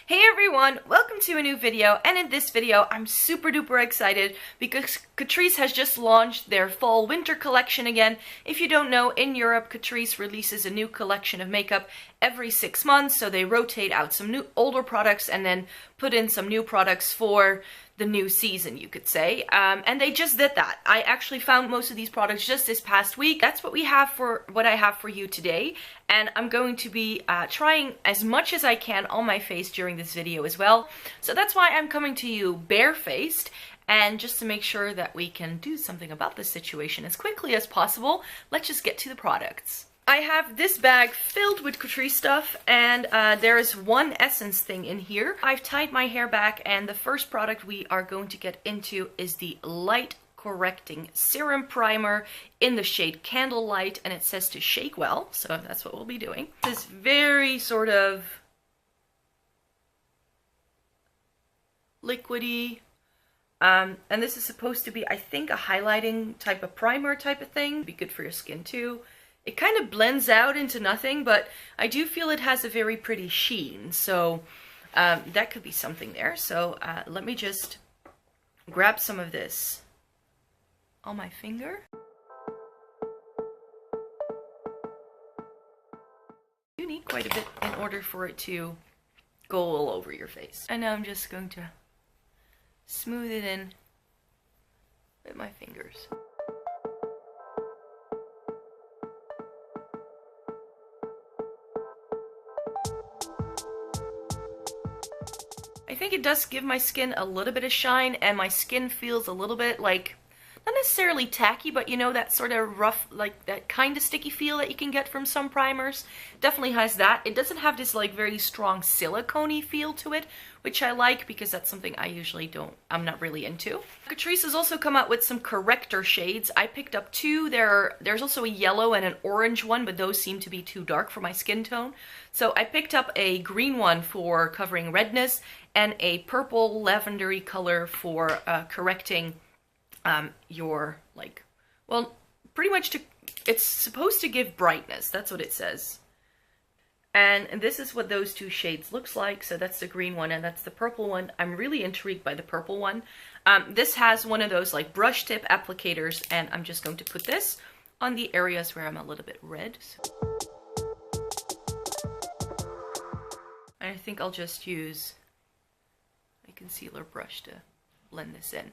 Hey everyone, welcome to a new video, and in this video I'm super duper excited because Catrice has just launched their fall winter collection again. If you don't know, in Europe Catrice releases a new collection of makeup every 6 months, so they rotate out some new older products and then put in some new products for the new season, you could say. And they just did that. I actually found most of these products just this past week. That's what I have for you today. And I'm going to be trying as much as I can on my face during this video as well. So that's why I'm coming to you barefaced. And just to make sure that we can do something about this situation as quickly as possible, let's just get to the products. I have this bag filled with Catrice stuff, and there is one essence thing in here. I've tied my hair back, and the first product we are going to get into is the Light Correcting Serum Primer in the shade Candlelight, and it says to shake well, so that's what we'll be doing. This very sort of liquidy, and this is supposed to be, I think, a highlighting type of primer type of thing. Be good for your skin too. It kind of blends out into nothing, but I do feel it has a very pretty sheen, so that could be something there. So let me just grab some of this on my finger. You need quite a bit in order for it to go all over your face. And now I'm just going to smooth it in with my fingers. I think it does give my skin a little bit of shine, and my skin feels a little bit like, not necessarily tacky, but you know, that sort of rough, like that kind of sticky feel that you can get from some primers. Definitely has that. It doesn't have this like very strong silicone-y feel to it, which I like because that's something I usually I'm not really into. Catrice has also come out with some corrector shades. I picked up two. There's also a yellow and an orange one, but those seem to be too dark for my skin tone. So I picked up a green one for covering redness and a purple lavendery color for correcting your, like, well, pretty much it's supposed to give brightness. That's what it says. And this is what those two shades looks like. So that's the green one and that's the purple one. I'm really intrigued by the purple one. This has one of those like brush tip applicators, and I'm just going to put this on the areas where I'm a little bit red. And I think I'll just use a concealer brush to blend this in.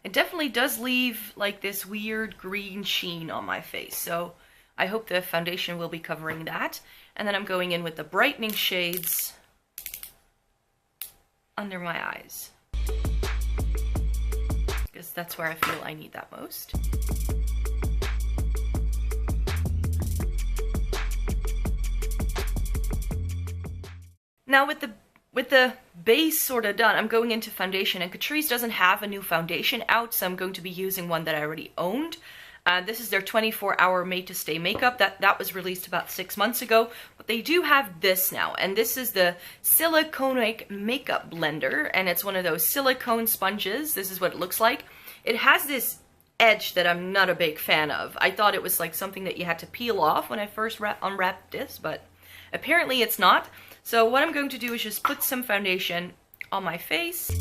It definitely does leave like this weird green sheen on my face, so I hope the foundation will be covering that. And then I'm going in with the brightening shades under my eyes, because that's where I feel I need that most. Now with the base sort of done, I'm going into foundation, and Catrice doesn't have a new foundation out, so I'm going to be using one that I already owned. This is their 24-hour Made to Stay makeup. That was released about 6 months ago, but they do have this now, and this is the Siliconic makeup blender, and it's one of those silicone sponges. This is what it looks like. It has this edge that I'm not a big fan of. I thought it was like something that you had to peel off when I first unwrapped this, but apparently it's not. So what I'm going to do is just put some foundation on my face.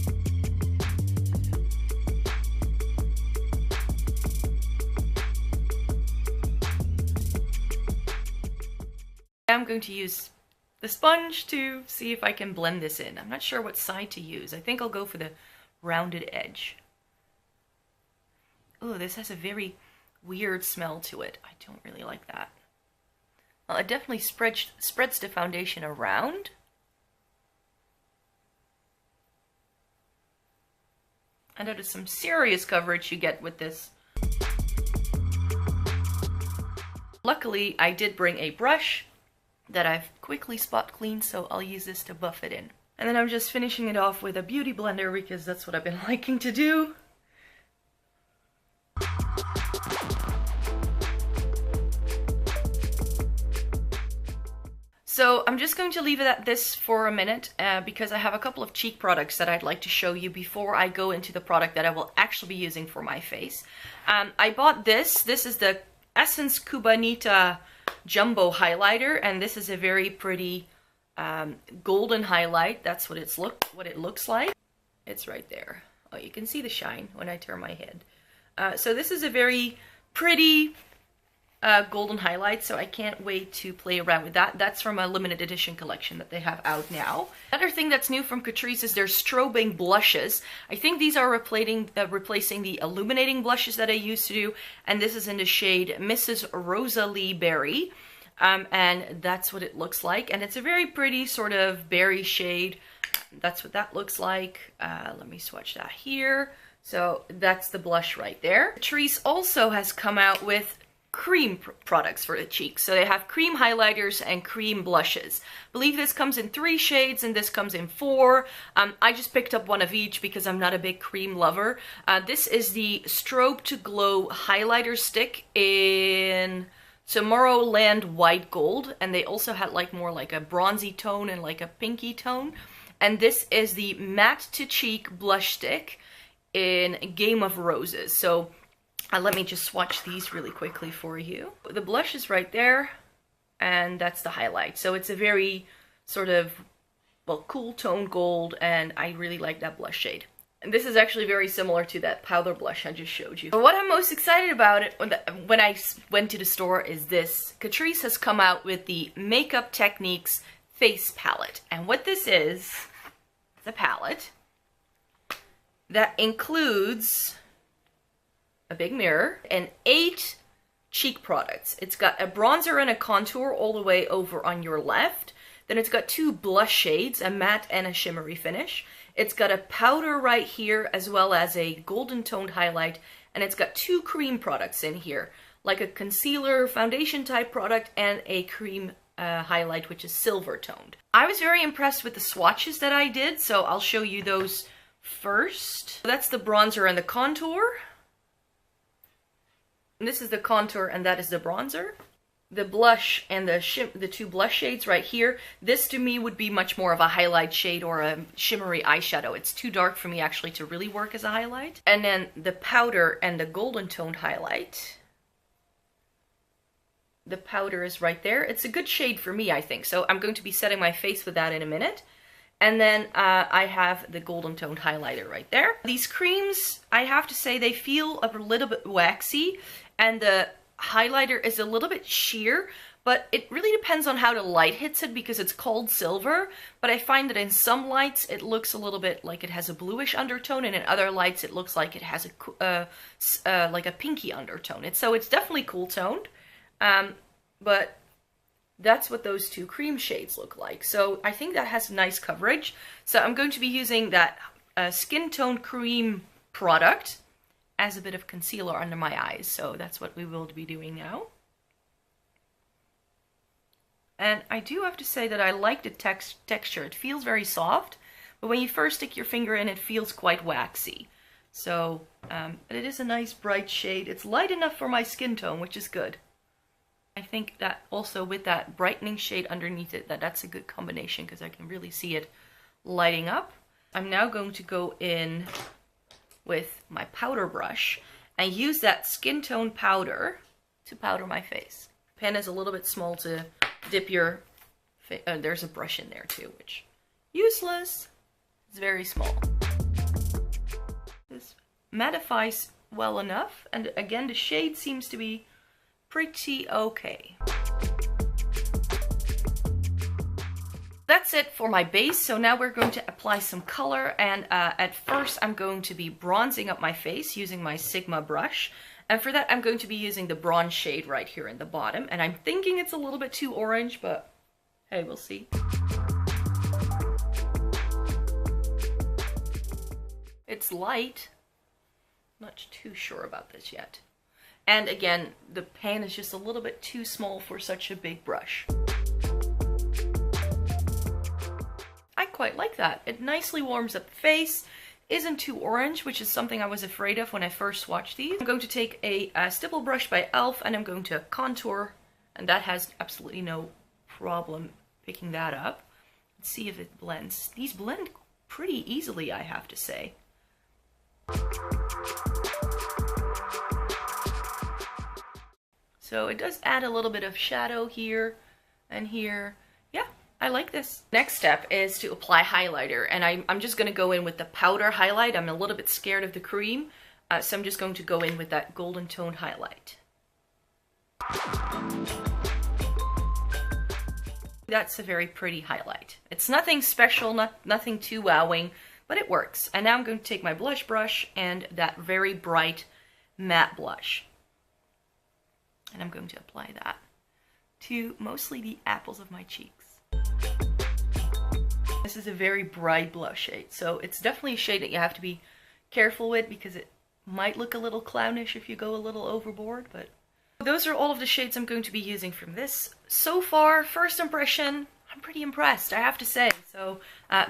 I'm going to use the sponge to see if I can blend this in. I'm not sure what side to use. I think I'll go for the rounded edge. Oh, this has a very weird smell to it. I don't really like that. Well, it definitely spreads the foundation around. And that is some serious coverage you get with this. Luckily, I did bring a brush that I've quickly spot cleaned, so I'll use this to buff it in. And then I'm just finishing it off with a beauty blender because that's what I've been liking to do. So I'm just going to leave it at this for a minute because I have a couple of cheek products that I'd like to show you before I go into the product that I will actually be using for my face. I bought this. This is the Essence Cubanita Jumbo Highlighter, and this is a very pretty golden highlight. That's what it looks like. It's right there. Oh, you can see the shine when I turn my head. So this is a very pretty golden highlight, so I can't wait to play around with that. That's from a limited edition collection that they have out now. Another thing that's new from Catrice is their Strobing blushes. I think these are replacing the illuminating blushes that I used to do, and this is in the shade Mrs. Rosalie Berry. And that's what it looks like, and it's a very pretty sort of berry shade. That's what that looks like. Let me swatch that here. So that's the blush right there. Catrice also has come out with cream products for the cheeks. So they have cream highlighters and cream blushes. I believe this comes in 3 shades and this comes in 4. I just picked up one of each because I'm not a big cream lover. This is the Strobe to Glow highlighter stick in Tomorrowland white gold, and they also had like more like a bronzy tone and like a pinky tone. And this is the matte to cheek blush stick in Game of Roses. So let me just swatch these really quickly for you. The blush is right there, and that's the highlight. So it's a very sort of, well, cool tone gold, and I really like that blush shade. And this is actually very similar to that powder blush I just showed you. But what I'm most excited about it when I went to the store is this. Catrice has come out with the Makeup Techniques Face Palette. And what this is a palette that includes a big mirror and 8 cheek products. It's got a bronzer and a contour all the way over on your left. Then it's got 2 blush shades, a matte and a shimmery finish. It's got a powder right here as well as a golden toned highlight, and it's got 2 cream products in here, like a concealer foundation type product and a cream highlight which is silver toned. I was very impressed with the swatches that I did, so I'll show you those first. That's the bronzer and the contour. And this is the contour and that is the bronzer. The blush and the 2 blush shades right here. This to me would be much more of a highlight shade or a shimmery eyeshadow. It's too dark for me actually to really work as a highlight. And then the powder and the golden toned highlight. The powder is right there. It's a good shade for me, I think. So I'm going to be setting my face with that in a minute. And then I have the golden toned highlighter right there. These creams, I have to say, they feel a little bit waxy, and the highlighter is a little bit sheer, but it really depends on how the light hits it because it's called silver. But I find that in some lights it looks a little bit like it has a bluish undertone, and in other lights it looks like it has like a pinky undertone. So it's definitely cool toned, but that's what those 2 cream shades look like. So I think that has nice coverage. So I'm going to be using that skin tone cream product as a bit of concealer under my eyes. So that's what we will be doing now. And I do have to say that I like the texture. It feels very soft, but when you first stick your finger in, it feels quite waxy. So it is a nice bright shade. It's light enough for my skin tone, which is good. I think that also with that brightening shade underneath it, that's a good combination because I can really see it lighting up. I'm now going to go in with my powder brush and use that skin tone powder to powder my face. The pen is a little bit small to dip your face. There's a brush in there too, which useless. It's very small. This mattifies well enough, and again the shade seems to be pretty okay. That's it for my base. So now we're going to apply some color, and at first I'm going to be bronzing up my face using my Sigma brush, and for that I'm going to be using the bronze shade right here in the bottom, and I'm thinking it's a little bit too orange, but hey, we'll see. It's light. Not too sure about this yet. And again, the pan is just a little bit too small for such a big brush. I quite like that. It nicely warms up the face, isn't too orange, which is something I was afraid of when I first swatched these. I'm going to take a stipple brush by e.l.f. and I'm going to contour, and that has absolutely no problem picking that up. Let's see if it blends. These blend pretty easily, I have to say. So it does add a little bit of shadow here and here. Yeah, I like this. Next step is to apply highlighter, and I'm just going to go in with the powder highlight. I'm a little bit scared of the cream, so I'm just going to go in with that golden tone highlight. That's a very pretty highlight. It's nothing special, nothing too wowing, but it works. And now I'm going to take my blush brush and that very bright matte blush. And I'm going to apply that to mostly the apples of my cheeks. This is a very bright blush shade, so it's definitely a shade that you have to be careful with because it might look a little clownish if you go a little overboard, but those are all of the shades I'm going to be using from this. So far, first impression, I'm pretty impressed, I have to say. So,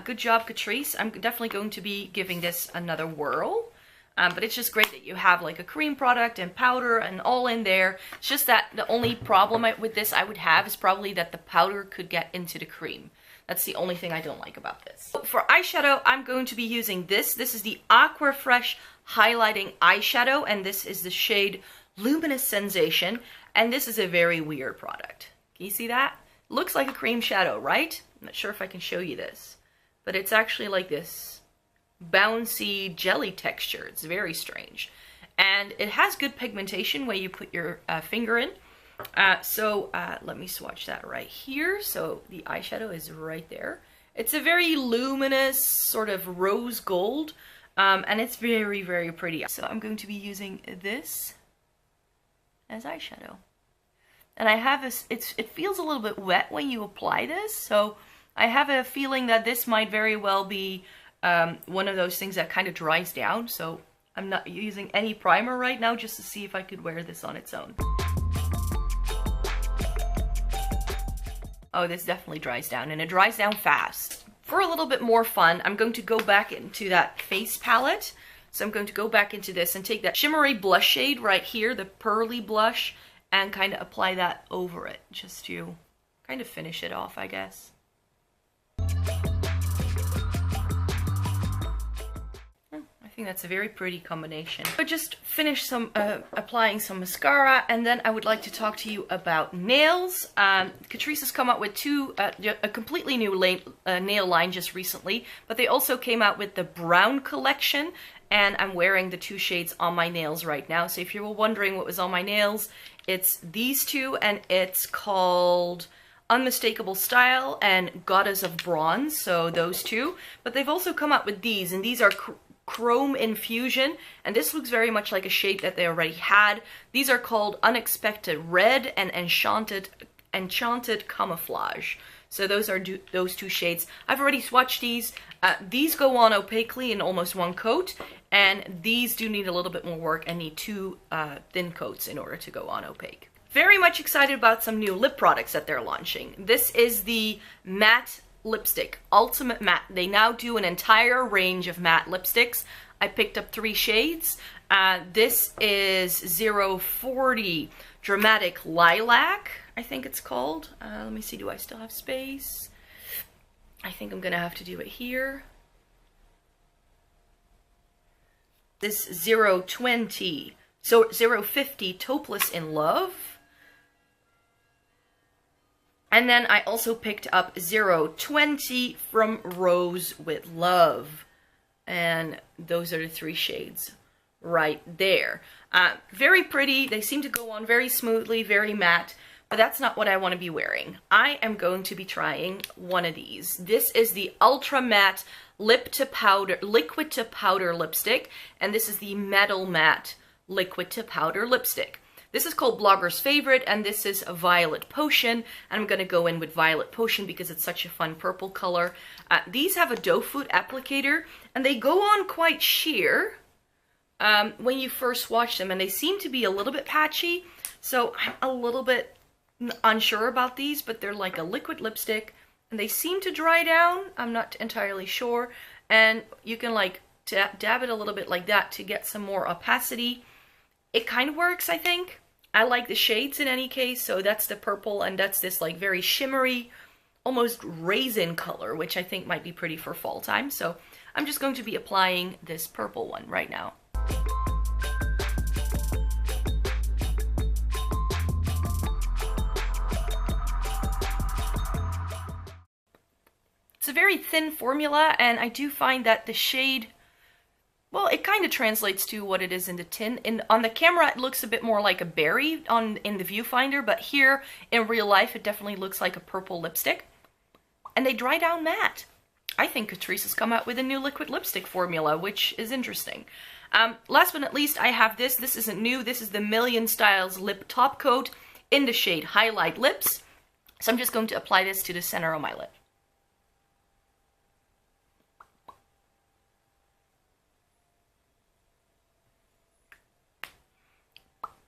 good job, Catrice. I'm definitely going to be giving this another whirl. But it's just great that you have like a cream product and powder and all in there. It's just that the only problem with this I would have is probably that the powder could get into the cream. That's the only thing I don't like about this. For eyeshadow, I'm going to be using this. This is the Aquafresh Highlighting Eyeshadow, and this is the shade Luminous Sensation, and this is a very weird product. Can you see that? Looks like a cream shadow, right? I'm not sure if I can show you this, but it's actually like this bouncy jelly texture. It's very strange, and it has good pigmentation where you put your finger in. Let me swatch that right here. So the eyeshadow is right there. It's a very luminous sort of rose gold, and it's very, very pretty. So I'm going to be using this as eyeshadow. And I have this, it feels a little bit wet when you apply this, so I have a feeling that this might very well be one of those things that kind of dries down, so I'm not using any primer right now just to see if I could wear this on its own. Oh, this definitely dries down, and it dries down fast. For a little bit more fun, I'm going to go back into that face palette. So I'm going to go back into this and take that shimmery blush shade right here, the pearly blush, and kind of apply that over it, just to kind of finish it off, I guess. I think that's a very pretty combination. I just finished applying some mascara, and then I would like to talk to you about nails. Catrice has come out with a completely new nail line just recently, but they also came out with the Brown Collection, and I'm wearing the two shades on my nails right now. So if you were wondering what was on my nails, it's these two, and it's called Unmistakable Style and Goddess of Bronze, so those two. But they've also come out with these, and these are Chrome Infusion, and this looks very much like a shade that they already had. These are called Unexpected Red and Enchanted Camouflage. So those are those two shades. I've already swatched these. These go on opaquely in almost one coat, and these do need a little bit more work and need two thin coats in order to go on opaque. Very much excited about some new lip products that they're launching. This is the matte lipstick, Ultimate Matte. They now do an entire range of matte lipsticks. I picked up 3 shades. This is 040 Dramatic Lilac, I think it's called. Let me see, do I still have space? I think I'm gonna have to do it here. This 050 Topeless in Love. And then I also picked up 020 from Rose with Love. And those are the 3 shades right there. Very pretty. They seem to go on very smoothly, very matte. But that's not what I want to be wearing. I am going to be trying one of these. This is the Ultra Matte Liquid to Powder Lipstick. And this is the Metal Matte Liquid to Powder Lipstick. This is called Blogger's Favorite, and this is a Violet Potion. And I'm going to go in with Violet Potion because it's such a fun purple color. These have a doe foot applicator, and they go on quite sheer when you first swatch them, and they seem to be a little bit patchy. So I'm a little bit unsure about these, but they're like a liquid lipstick, and they seem to dry down. I'm not entirely sure. And you can like dab it a little bit like that to get some more opacity. It kind of works, I think. I like the shades in any case, so that's the purple, and that's this like very shimmery almost raisin color, which I think might be pretty for fall time. So I'm just going to be applying this purple one right now. It's a very thin formula, and I do find that the shade, well, it kind of translates to what it is in the tin. On the camera, it looks a bit more like a berry in the viewfinder, but here in real life, it definitely looks like a purple lipstick. And they dry down matte. I think Catrice has come out with a new liquid lipstick formula, which is interesting. Last but not least, I have this. This isn't new. This is the Million Styles Lip Top Coat in the shade Highlight Lips. So I'm just going to apply this to the center of my lip.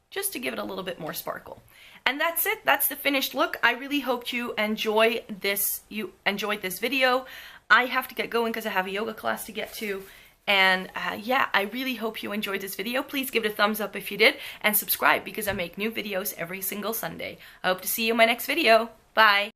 Just to give it a little bit more sparkle. And that's it. That's the finished look. I really hoped you enjoyed this video. I have to get going because I have a yoga class to get to. And yeah, I really hope you enjoyed this video. Please give it a thumbs up if you did, and subscribe because I make new videos every single Sunday. I hope to see you in my next video. Bye!